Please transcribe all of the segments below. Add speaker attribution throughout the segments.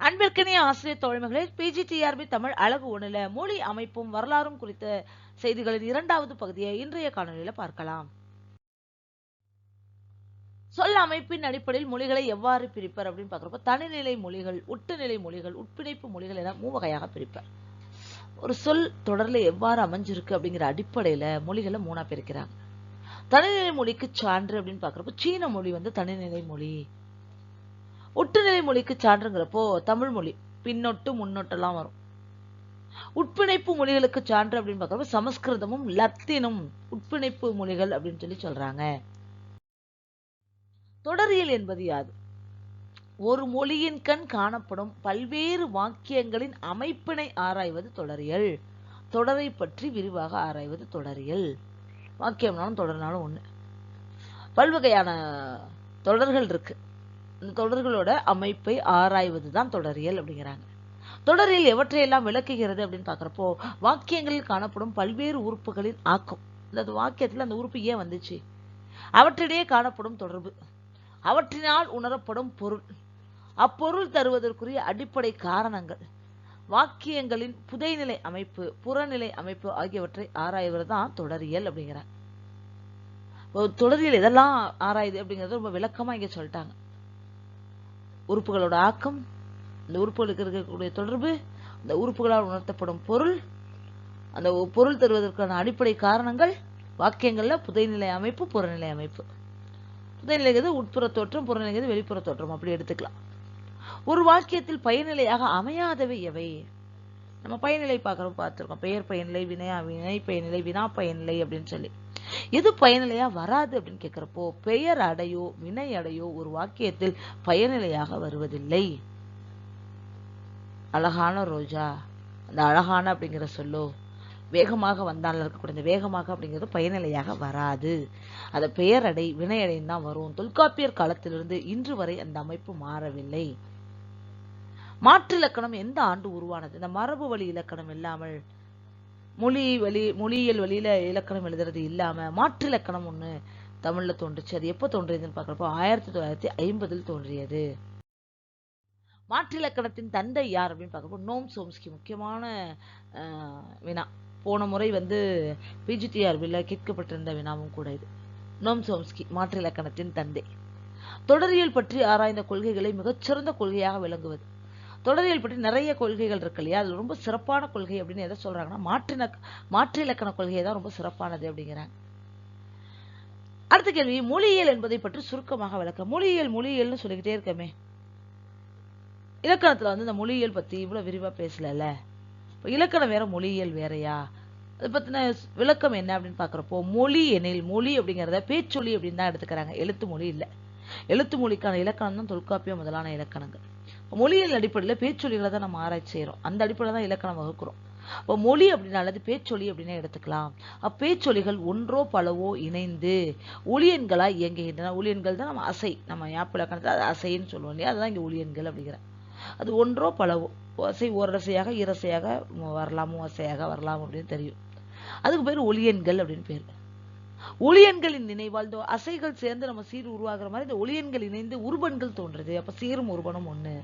Speaker 1: அன்பிற்கினிய ஆசிரியர் தோழமைகளே, பிஜிடிஆர்பி தமிழ் அழகு 1ல மொழி அமைப்பும் வரலாறும் குறித்த செய்திகளின் 2வது பகுதியை இன்றைய காணொலியில பார்க்கலாம். சொல் அமைப்பின் அடிப்படையில் மொழிகளை எவ்வாறு பிரிப்பர் அப்படின்னு பார்க்குறப்ப தனிநிலை மொழிகள், ஒட்டுநிலை மொழிகள், உட்பிணைப்பு மொழிகள் என 3 வகையாக பிரிப்பர். ஒரு சொல் தொடர்ல எவ்வாறு அமைஞ்சிருக்கு அப்படிங்கிற அடிப்படையில மொழிகளை 3ஆ பிரிக்கிறாங்க. தனிநிலை மொழிக்கு சான்று அப்படின்னு பார்க்குறப்ப சீன மொழி தனிநிலை மொழி. ஒட்டுநிலை மொழிக்கு சான்றுங்கிறப்போ தமிழ் மொழி பின்னொட்டு முன்னொட்டெல்லாம் வரும். உட்பிணைப்பு மொழிகளுக்கு சான்று அப்படின்னு பார்க்கறப்ப சமஸ்கிருதமும் லத்தீனும் உட்பிணைப்பு மொழிகள் அப்படின்னு சொல்றாங்க. தொடரியல் என்பது யாது? ஒரு மொழியின் கண் காணப்படும் பல்வேறு வாக்கியங்களின் அமைப்பினை ஆராய்வது தொடரியல். தொடரை பற்றி விரிவாக ஆராய்வது தொடரியல். வாக்கியம்னாலும் தொடர்னாலும் ஒண்ணு. பல்வகையான தொடர்கள் இருக்கு. இந்த தொடர்களோட அமைப்பை ஆராய்வதுதான் தொடரியல் அப்படிங்கிறாங்க. தொடரியல் எவற்றையெல்லாம் விளக்குகிறது அப்படின்னு பார்க்குறப்போ வாக்கியங்களில் காணப்படும் பல்வேறு உறுப்புகளின் ஆக்கம். அந்த வாக்கியத்தில் அந்த உறுப்பு ஏன் வந்துச்சு, அவற்றிடையே காணப்படும் தொடர்பு, அவற்றினால் உணரப்படும் பொருள், அப்பொருள் தருவதற்குரிய அடிப்படை காரணங்கள், வாக்கியங்களின் புதைநிலை அமைப்பு, புறநிலை அமைப்பு ஆகியவற்றை ஆராய்வது தான் தொடரியல் அப்படிங்கிறாங்க. தொடரியல் எதெல்லாம் ஆராயுது அப்படிங்கிறது ரொம்ப விளக்கமா இங்க சொல்லிட்டாங்க. உறுப்புகளோட ஆக்கம், இந்த உறுப்புகளுக்கு இருக்கக்கூடிய தொடர்பு, அந்த உறுப்புகளால் உணர்த்தப்படும் பொருள், அந்த பொருள் தருவதற்கான அடிப்படை காரணங்கள், வாக்கியங்கள்ல புதைநிலை அமைப்பு, புறநிலை அமைப்பு. புதைநிலைங்கிறது உட்புற தோற்றம், புறநிலைங்கிறது வெளிப்புற தோற்றம், அப்படி எடுத்துக்கலாம். ஒரு வாக்கியத்தில் பயனிலையாக அமையாதவை எவை? நம்ம பயனிலை பார்த்திருக்கோம். பெயர் பயனிலை, வினை பயனிலை, வினா பயனிலை அப்படின்னு சொல்லி. எது பயனிலையா வராது அப்படின்னு கேட்கிறப்போ பெயர் அடையோ வினை அடையோ ஒரு வாக்கியத்தில் பயனிலையாக வருவதில்லை. அழகான ரோஜா, அந்த அழகான அப்படிங்கிற சொல்லோ வேகமாக வந்தால இருக்கக்கூடிய வேகமாக அப்படிங்கிறது பயனிலையாக வராது. அது பெயரடை வினையடைன்னு தான் வரும். தொல்காப்பியர் காலத்திலிருந்து இன்று வரை அந்த அமைப்பு மாறவில்லை. மாற்று இலக்கணம் எந்த ஆண்டு உருவானது? இந்த மரபு வழி இலக்கணம் இல்லாமல், மொழியியல் வழியில இலக்கணம் எழுதுறது இல்லாம மாற்று இலக்கணம் ஒண்ணு தமிழ்ல தோன்றுச்சு. அது எப்ப தோன்றியதுன்னு பார்க்கறப்போ 1950 தோன்றியது. மாற்று இலக்கணத்தின் தந்தை யார் அப்படின்னு பார்க்கறப்போ நோம் சோம்ஸ்கி. முக்கியமான வினா, போன முறை பிஜிடிஆர்பில கேட்கப்பட்டிருந்த வினாவும் கூட இது. நோம் சோம்ஸ்கி மாற்று இலக்கணத்தின் தந்தை. தொடரியல் பற்றி ஆராய்ந்த கொள்கைகளை மிகச்சிறந்த கொள்கையாக விளங்குவது. தொடரியல் பற்றி நிறைய கொள்கைகள் இருக்கு இல்லையா, அது ரொம்ப சிறப்பான கொள்கை அப்படின்னு எதை சொல்றாங்கன்னா மாற்று இலக்கண கொள்கையை தான் ரொம்ப சிறப்பானது அப்படிங்கிறாங்க. அடுத்த கேள்வி, மொழியியல் என்பதை பற்றி சுருக்கமாக விளக்க. மொழியியல்னு சொல்லிக்கிட்டே இருக்கமே, இலக்கணத்துல இந்த மொழியியல் பத்தி இவ்வளவு விரிவா பேசல. இலக்கணம் வேற மொழியியல் வேறையா? அதை பத்தின விளக்கம் என்ன அப்படின்னு பாக்குறப்போ மொழி எனில், மொழி அப்படிங்கறத பேச்சொலி அப்படின்னு தான் எடுத்துக்கிறாங்க, எழுத்து மொழி இல்ல. எழுத்து மொழிக்கான இலக்கணம் தான் தொல்காப்பியம் முதலான இலக்கணங்கள். மொழியியல் அடிப்படையில் பேச்சொலிகளை தான் நம்ம ஆராய்ச்சி செய்யறோம். அந்த அடிப்படையில் தான் இலக்கணம் வகுக்கிறோம். இப்போ மொழி அப்படின்னா அல்லது பேச்சொலி அப்படின்னு எடுத்துக்கலாம். அப்பேச்சொலிகள் ஒன்றோ பலவோ இணைந்து ஒளியன்களாய் இயங்குகின்றன. ஒளியன்கள் தான் நம்ம அசை, நம்ம யாப்பு இலக்கணத்தில் அது அசைன்னு சொல்லுவோம் இல்லையா, அதுதான் இங்க ஒளியன்கள் அப்படிங்கிற. அது ஒன்றோ பலவோ, அசை ஓரசையாக ஈரசையாக வரலாம், மூவசையாக வரலாம் அப்படின்னு தெரியும். அதுக்கு பேர் ஒளியன்கள் அப்படின்னு பேர். ஒளியன்களின் நினைவால் இந்த அசைகள் சேர்ந்து நம்ம சீர் உருவாகிற மாதிரி இந்த ஒளியன்கள் இணைந்து உருபன்கள் தோன்றுது. அப்ப சீரும் உருபனும் ஒண்ணு.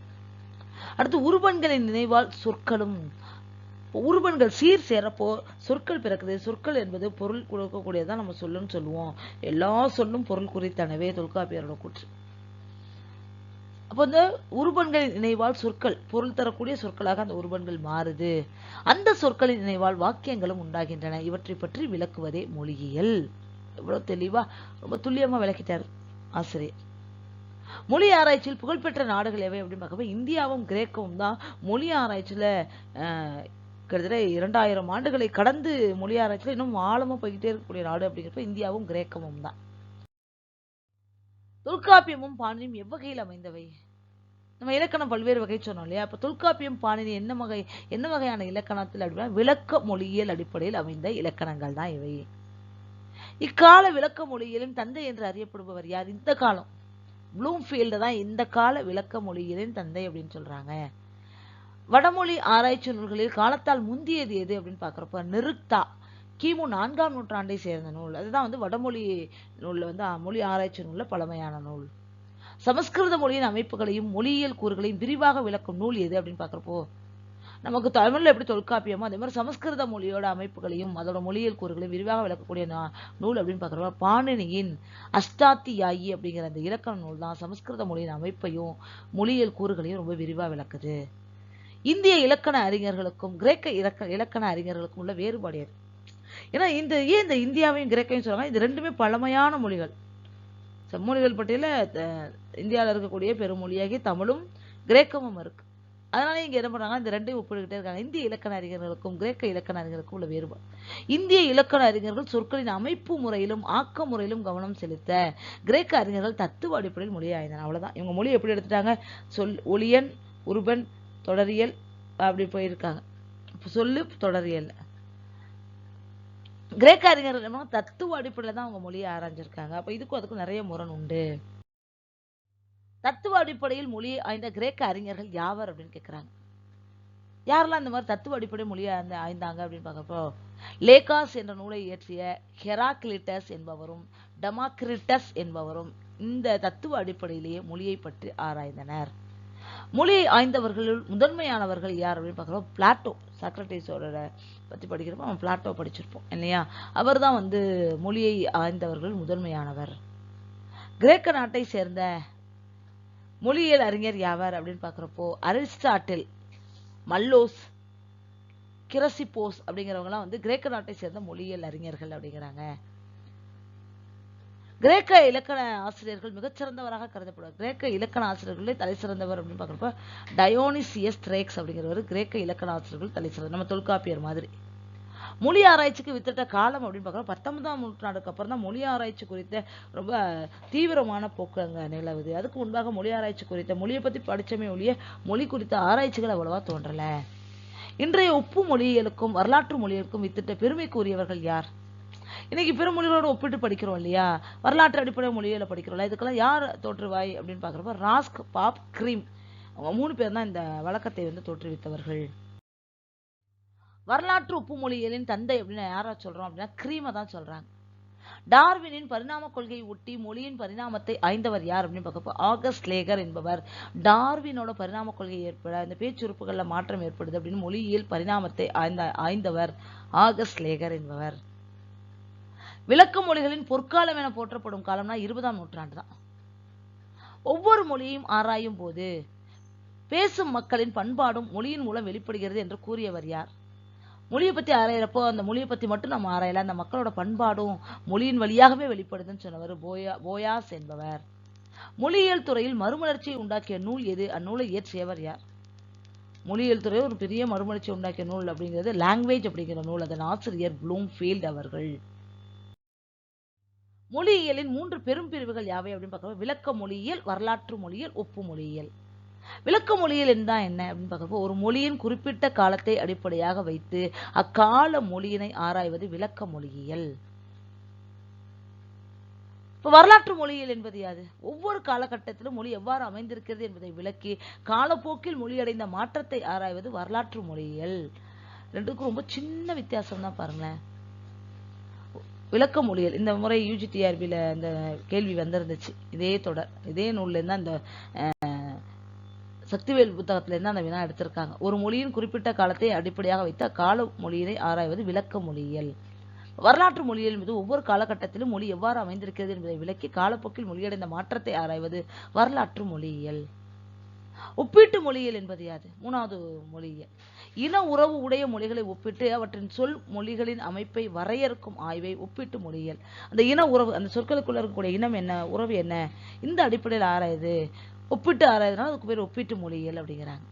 Speaker 1: அடுத்து உருபன்களின் நினைவால் சொற்களும், உருபன்கள் சீர் சேரப்போ சொற்கள் பிறக்குது. சொற்கள் என்பது பொருள் கொடுக்கக்கூடியதான் நம்ம சொல்லுன்னு சொல்லுவோம். எல்லா சொல்லும் பொருள் குறித்தானவே தொல்காப்பியரோட கூற்று. அப்போ இந்த உருபன்களின் நினைவால் சொற்கள் பொருள் தரக்கூடிய சொற்களாக அந்த உருபன்கள் மாறுது. அந்த சொற்களின் நினைவால் வாக்கியங்களும் உண்டாகின்றன. இவற்றை பற்றி விளக்குவதே மொழியியல். எவ்வளவு தெளிவா ரொம்ப துல்லியமா விளக்கிட்டார் ஆசிரியர். மொழி ஆராய்ச்சியில் புகழ்பெற்ற நாடுகள் எவை அப்படின்னு பார்க்க இந்தியாவும் கிரேக்கமும் தான் மொழி ஆராய்ச்சியில கிட்டத்தட்ட 2000 ஆண்டுகளை கடந்து மொழி ஆராய்ச்சியில இன்னும் ஆழமா போய்கிட்டே இருக்கக்கூடிய நாடு அப்படிங்கிறப்ப இந்தியாவும் கிரேக்கமும் தான். தொல்காப்பியமும் பாணினியும் எவ்வகையில் அமைந்தவை? நம்ம இலக்கணம் பல்வேறு வகை சொன்னோம் இல்லையா. அப்ப தொல்காப்பியம் பாணினி என்ன வகையான இலக்கணத்தில் அப்படின்னா விளக்க மொழியியல் அடிப்படையில் அமைந்த இலக்கணங்கள் தான் இவை. இக்கால விளக்க மொழியியலின் தந்தை என்று அறியப்படுபவர் யார்? இந்த காலம் ப்ளூம்ஃபீல்டு தான் இந்த கால விளக்க மொழியியலின் தந்தை அப்படின்னு சொல்றாங்க. வடமொழி ஆராய்ச்சி நூல்களில் காலத்தால் முந்தியது எது அப்படின்னு பாக்குறப்ப நிருக்தா, கிமு 4ஆம் நூற்றாண்டை சேர்ந்த நூல். அதுதான் வடமொழி நூல்ல மொழி ஆராய்ச்சி நூல்ல பழமையான நூல். சமஸ்கிருத மொழியின் அமைப்புகளையும் மொழியியல் கூறுகளையும் விரிவாக விளக்கும் நூல் எது அப்படின்னு பார்க்குறப்போ, நமக்கு தமிழ்ல எப்படி தொல்காப்பியமோ அதே மாதிரி சமஸ்கிருத மொழியோட அமைப்புகளையும் அதோட மொழியியல் கூறுகளையும் விரிவாக விளக்கக்கூடிய நூல் அப்படின்னு பார்க்குறப்ப பாணினியின் அஷ்டாத்தியாயி அப்படிங்கிற அந்த இலக்கண நூல் தான் சமஸ்கிருத மொழியின் அமைப்பையும் மொழியியல் கூறுகளையும் ரொம்ப விரிவாக விளக்குது. இந்திய இலக்கண அறிஞர்களுக்கும் கிரேக்க இலக்கண அறிஞர்களுக்கும் உள்ள வேறுபாடு எது? ஏன்னா ஏன் இந்த இந்தியாவையும் கிரேக்கையும் சொல்றாங்க? இது ரெண்டுமே பழமையான மொழிகள். செம்மொழிகள் பட்டியல இந்தியாவில் இருக்கக்கூடிய பெருமொழியாகி தமிழும் கிரேக்கமும் இருக்கு. அதனால இங்க என்ன பண்றாங்க, இந்த ரெண்டையும் ஒப்பிட்டுக்கிட்டே இருக்காங்க. இந்திய இலக்கண அறிஞர்களுக்கும் கிரேக்க இலக்கண அறிஞர்களுக்கும் உள்ள வேறுபாடு. இந்திய இலக்கண அறிஞர்கள் சொற்களின் அமைப்பு முறையிலும் ஆக்க முறையிலும் கவனம் செலுத்த, கிரேக்க அறிஞர்கள் தத்துவ அடிப்படையில் மொழியை ஆய்ந்தனர். அவ்வளவுதான். இவங்க மொழி எப்படி எடுத்துட்டாங்க? ஒளியன், உருபன், தொடரியல் அப்படி போயிருக்காங்க. சொல்லு தொடரியல். கிரேக்க அறிஞர்கள் தத்துவ அடிப்படையில தான் அவங்க மொழியை ஆராய்ஞ்சிருக்காங்க. அப்ப இதுக்கும் அதுக்கும் நிறைய முரண் உண்டு. தத்துவ அடிப்படையில் மொழியை ஆய்ந்த கிரேக்க அறிஞர்கள் யாவர் அப்படின்னு கேட்கிறாங்க. யாரெல்லாம் இந்த மாதிரி தத்துவ அடிப்படை மொழியை ஆய்ந்தாங்க அப்படின்னு பார்க்கப்போ, லேகாஸ் என்ற நூலை இயற்றிய ஹெராக்லிட்டஸ் என்பவரும் டெமாக்ரிட்டஸ் என்பவரும் இந்த தத்துவ அடிப்படையிலேயே மொழியை பற்றி ஆராய்ந்தனர். மொழியை ஆய்ந்தவர்களுள் முதன்மையானவர்கள் யார் அப்படின்னு பார்க்கிறோம். பிளாட்டோ. சாக்ரட்டிஸோட பத்தி படிக்கிறப்போ அவன் பிளாட்டோ படிச்சிருப்போம் இல்லையா? அவர் தான் மொழியை ஆய்ந்தவர்கள் முதன்மையானவர். கிரேக்க நாட்டை சேர்ந்த மொழியியல் அறிஞர் யாவர் அப்படின்னு பார்க்கிறப்போ, அரிஸ்டாட்டில், மல்லோஸ், கிரசிப்போஸ் அப்படிங்கிறவங்கலாம் கிரேக்க நாட்டை சேர்ந்த மொழியியல் அறிஞர்கள் அப்படிங்கிறாங்க. கிரேக்க இலக்கண ஆசிரியர்கள் மிகச்சிறந்தவராக கருதப்படுவார். கிரேக்க இலக்கண ஆசிரியர்களே தலை சிறந்தவர் அப்படின்னு பார்க்குறப்ப டயோனிசியஸ் திரேக்ஸ் அப்படிங்கிறவர் கிரேக்க இலக்கண ஆசிரியர்கள் தலை சிறந்த, நம்ம தொல்காப்பியர் மாதிரி. மொழி ஆராய்ச்சிக்கு வித்திட்ட காலம் அப்படின்னு பார்க்குறோம் 19ஆம் நூற்றாண்டுக்கு அப்புறம் தான் மொழி ஆராய்ச்சி குறித்த ரொம்ப தீவிரமான போக்கு அங்கே நிலவுது. அதுக்கு முன்பாக மொழி ஆராய்ச்சி குறித்த மொழியை பற்றி படிச்சமே ஒழிய மொழி குறித்த ஆராய்ச்சிகள் அவ்வளவா தோன்றல. இன்றைய ஒப்பு மொழியியலுக்கும் வரலாற்று மொழிகளுக்கும் வித்திட்ட பெருமைக்குரியவர்கள் யார்? இன்னைக்கு பிற மொழிகளோட ஒப்பிட்டு படிக்கிறோம் இல்லையா? வரலாற்று அடிப்படை மொழியில படிக்கிறோம்ல, இதுக்கெல்லாம் யார் தோற்றுவாய் அப்படின்னு பார்க்குறப்ப ராஸ்க், பாப், கிரீம் அவங்க 3 பேர் தான் இந்த வழக்கத்தை தோற்றுவித்தவர்கள். வரலாற்று ஒப்பு மொழியியலின் தந்தை அப்படின்னு யாரா சொல்றோம் அப்படின்னா கிரீமை தான் சொல்றாங்க. டார்வினின் பரிணாம கொள்கையை ஒட்டி மொழியின் பரிணாமத்தை ஆய்ந்தவர் யார் அப்படின்னு பார்க்கப்போ ஆகஸ்ட் லேகர் என்பவர் டார்வினோட பரிணாம கொள்கை ஏற்பட இந்த பேச்சுறுப்புகள்ல மாற்றம் ஏற்படுது அப்படின்னு மொழியியல் பரிணாமத்தை ஆய்ந்தவர் ஆகஸ்ட் லேகர் என்பவர். விளக்க மொழிகளின் பொற்காலம் என போற்றப்படும் காலம்னா 20ஆம் நூற்றாண்டு தான். ஒவ்வொரு மொழியையும் ஆராயும் போது பேசும் மக்களின் பண்பாடும் மொழியின் மூலம் வெளிப்படுகிறது என்று கூறியவர் யார்? மொழியை பத்தி ஆராயிறப்போ அந்த மொழியை பத்தி மட்டும் நம்ம ஆராயல, அந்த மக்களோட பண்பாடும் மொழியின் வழியாகவே வெளிப்படுதுன்னு சொன்னவர் போயாஸ் என்பவர். மொழியியல் துறையில் மறுமலர்ச்சியை உண்டாக்கிய நூல் எது? அந்நூலை இயற்றியவர் யார்? மொழியியல் துறையில் ஒரு பெரிய மறுமலர்ச்சி உண்டாக்கிய நூல் அப்படிங்கிறது லாங்குவேஜ் அப்படிங்கிற நூல். அதன் ஆசிரியர் ப்ளூம்ஃபீல்ட் அவர்கள். மொழியியலின் 3 பெரும் பிரிவுகள் யாவை அப்படின்னு பார்க்கிறோம். விளக்க மொழியியல், வரலாற்று மொழியியல், ஒப்பு மொழியியல். விளக்க மொழியியல் என்றால் என்ன அப்படின்னு பார்க்கிறப்போ, ஒரு மொழியின் குறிப்பிட்ட காலத்தை அடிப்படையாக வைத்து அக்கால மொழியினை ஆராய்வது விளக்க மொழியியல். இப்ப வரலாற்று மொழியியல் என்பது யாது? ஒவ்வொரு காலகட்டத்திலும் மொழி எவ்வாறு அமைந்திருக்கிறது என்பதை விளக்கி காலப்போக்கில் மொழியடைந்த மாற்றத்தை ஆராய்வது வரலாற்று மொழியியல். ரெண்டுக்கும் ரொம்ப சின்ன வித்தியாசம் தான் பாருங்களேன். விளக்க மொழியல் இந்த முறை UGTRBல இந்த கேள்வி வந்திருந்துச்சு. இதே நூல்ல இருந்து அந்த சக்திவேல் புத்தகத்துல இருந்து அந்த வினா எடுத்திருக்காங்க. ஒரு மொழியின் குறிப்பிட்ட காலத்தை அடிப்படையாக வைத்து அக்கால மொழியினை ஆராய்வது விளக்க மொழியியல். வரலாற்று மொழியியல் என்பது ஒவ்வொரு காலகட்டத்திலும் மொழி எவ்வாறு அமைந்திருக்கிறது என்பதை விளக்கி காலப்போக்கில் மொழியடைந்த மாற்றத்தை ஆராய்வது வரலாற்று மொழியியல். ஒப்பீட்டு மொழியியல் என்பது யாது? 3வது மொழியியல். இன உறவு உடைய மொழிகளை ஒப்பிட்டு அவற்றின் சொல் மொழிகளின் அமைப்பை வரையறுக்கும் ஆய்வை ஒப்பீட்டு மொழியியல். அந்த இன உறவு, அந்த சொற்களுக்குள்ள இருக்கக்கூடிய இனம் என்ன, உறவு என்ன, இந்த அடிப்படையில் ஆராயுது, ஒப்பிட்டு ஆராய்றதுனால அதுக்கு பேர் ஒப்பீட்டு மொழியியல் அப்படிங்கிறாங்க.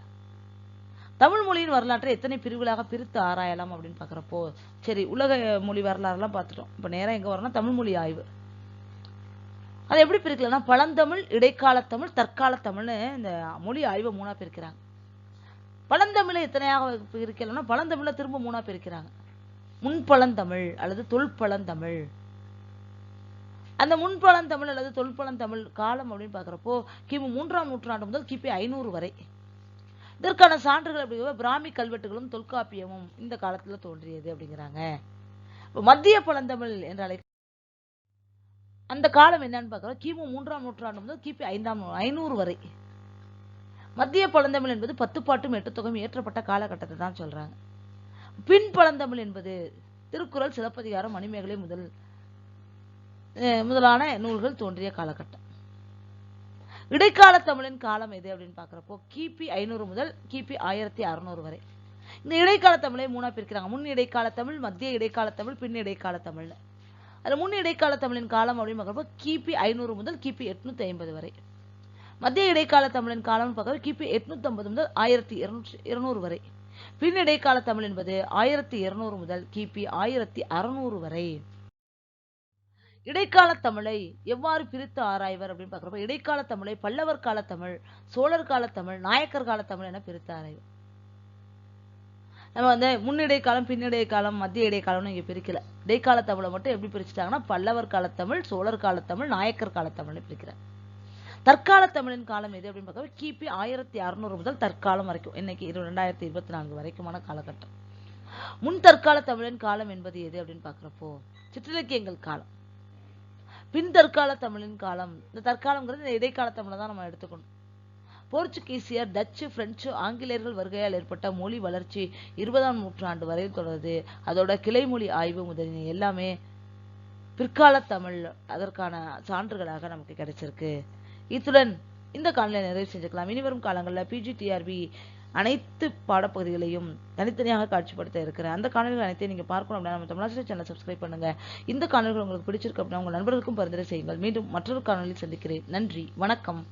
Speaker 1: தமிழ் மொழியின் வரலாற்றை எத்தனை பிரிவுகளாக பிரித்து ஆராயலாம் அப்படின்னு பார்க்குறப்போ, சரி உலக மொழி வரலாறுலாம் பார்த்துட்டோம். இப்போ நேரம் எங்கே வரோம்னா தமிழ் மொழி ஆய்வு. அதை எப்படி பிரிக்கலன்னா பழந்தமிழ், இடைக்கால தமிழ், தற்கால தமிழ்னு இந்த மொழி ஆய்வை 3ஆ பிரிக்கிறாங்க. பழந்தமிழை எத்தனையாக பிரிக்கலன்னா பழந்தமிழை திரும்ப 3ஆ பிரிக்கிறாங்க. முன்பழந்தமிழ் அல்லது தொல்பழந்தமிழ். அந்த முன்பழந்தமிழ் அல்லது தொல்பழந்தமிழ் காலம் அப்படின்னு பார்க்குறப்போ கிமு 3ஆம் நூற்றாண்டு முதல் கிபி 500 வரை. இதற்கான சான்றுகள் அப்படிங்கிற பிராமி கல்வெட்டுகளும் தொல்காப்பியமும் இந்த காலத்துல தோன்றியது அப்படிங்கிறாங்க. மத்திய பழந்தமிழ் என்று அந்த காலம் என்னன்னு பார்க்கிறோம். கிமு 3ஆம் நூற்றாண்டு முதல் கிபி 500 வரை. மத்திய பழந்தமிழ் என்பது 10 பாட்டும் 8 தொகையும் இயற்றப்பட்ட காலகட்டத்தை தான் சொல்றாங்க. பின் பழந்தமிழ் என்பது திருக்குறள், சிலப்பதிகாரம், மணிமேகலை முதலான நூல்கள் தோன்றிய காலகட்டம். இடைக்கால தமிழின் காலம் எது அப்படின்னு பாக்குறப்போ கிபி 500 முதல் கிபி 1600 வரை. இந்த இடைக்கால தமிழை 3ஆ பிரிக்கிறாங்க. முன் இடைக்கால தமிழ், மத்திய இடைக்கால தமிழ், பின் இடைக்கால தமிழ். அதுல முன் இடைக்கால தமிழின் காலம் அப்படின்னு பார்க்குறப்போ கிபி 500 முதல் கிபி 850 வரை. மத்திய இடைக்கால தமிழின் காலம் பார்க்கறது கிபி 850 முதல் 1200 வரை. பின் இடைக்கால தமிழ் என்பது 1200 முதல் கிபி 1600 வரை. இடைக்கால தமிழை எவ்வாறு பிரித்து ஆராய்வர் அப்படின்னு பார்க்குறப்ப இடைக்கால தமிழை பல்லவர் கால தமிழ், சோழர் கால தமிழ், நாயக்கர் கால தமிழ் என பிரித்து ஆராய்வர். நம்ம முன்னிடைக்காலம், பின்னிடைக்காலம், மத்திய இடைக்காலம்னு இங்க பிரிக்கல. இடைக்கால தமிழை மட்டும் எப்படி பிரிச்சுட்டாங்கன்னா பல்லவர் கால தமிழ், சோழர் கால தமிழ், நாயக்கர் கால தமிழ்னு பிரிக்கிறார். தற்கால தமிழின் காலம் எது அப்படின்னு பார்க்க கிபி 1600 முதல் தற்காலம் வரைக்கும், இன்னைக்கு 2024 வரைக்குமான காலகட்டம். முன் தற்கால தமிழின் காலம் என்பது எது அப்படின்னு பார்க்குறப்போ சிற்றிலக்கியங்கள் காலம். பின் தற்கால தமிழின் காலம், இந்த தற்காலம்ங்கிறது இடைக்கால தமிழை தான் நம்ம எடுத்துக்கணும். போர்ச்சுகீசியர், டச்சு, பிரெஞ்சு, ஆங்கிலேயர்கள் வருகையால் ஏற்பட்ட மொழி வளர்ச்சி 20ஆம் நூற்றாண்டு வரை தொடர்ந்து. அதோட கிளைமொழி ஆய்வு முதலிய எல்லாமே பிற்கால தமிழ் அதற்கான சான்றுகளாக நமக்கு கிடைச்சிருக்கு. இத்துடன் இந்த காணொலியை நிறைவு செஞ்சுக்கலாம். இனிவரும் காலங்களில் PGTRB அனைத்து பாடப்பகுதிகளையும் தனித்தனியாக காட்சிப்படுத்த இருக்கிறேன். அந்த காணொலிகள் அனைத்தையும் நீங்க பார்க்கணும் அப்படின்னா நம்ம தமிழாசிரியர் சேனலை சப்ஸ்கிரைப் பண்ணுங்க. இந்த காணொலிகள் உங்களுக்கு பிடிச்சிருக்கு அப்படின்னா உங்க நண்பர்களுக்கும் பரிந்துரை செய்யுங்கள். மீண்டும் மற்றொரு காணொலியில் சந்திக்கிறேன். நன்றி, வணக்கம்.